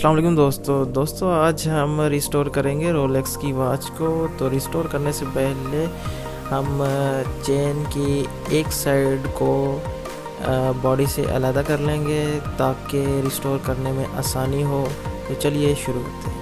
अस्सलाम वालेकुम दोस्तों आज हम रिस्टोर करेंगे रोलेक्स की वॉच को। तो रिस्टोर करने से पहले हम चेन की एक साइड को बॉडी से अलग कर लेंगे ताकि रिस्टोर करने में आसानी हो। तो चलिए शुरू करते हैं।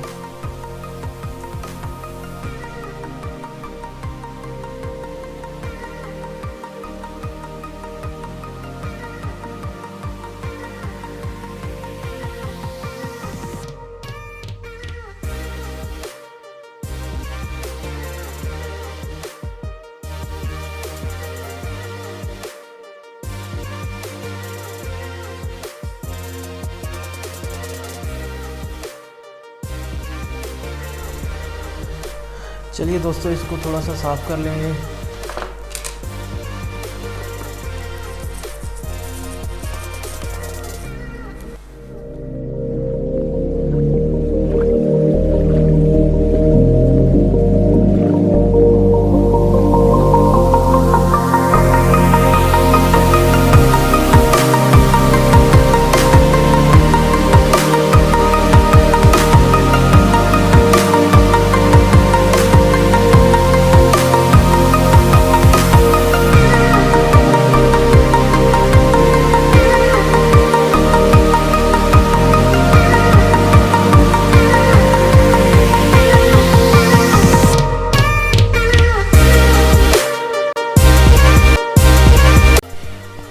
चलिए दोस्तों, इसको थोड़ा सा साफ़ कर लेंगे।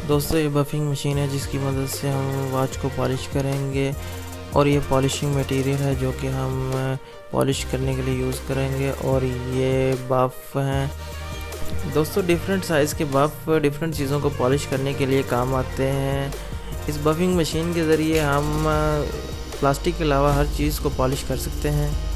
दोस्तों, ये बफिंग मशीन है जिसकी मदद से हम वॉच को पॉलिश करेंगे और ये पॉलिशिंग मटेरियल है जो कि हम पॉलिश करने के लिए यूज़ करेंगे। और ये बफ हैं दोस्तों, डिफरेंट साइज़ के बफ डिफरेंट चीज़ों को पॉलिश करने के लिए काम आते हैं। इस बफिंग मशीन के ज़रिए हम प्लास्टिक के अलावा हर चीज़ को पॉलिश कर सकते हैं।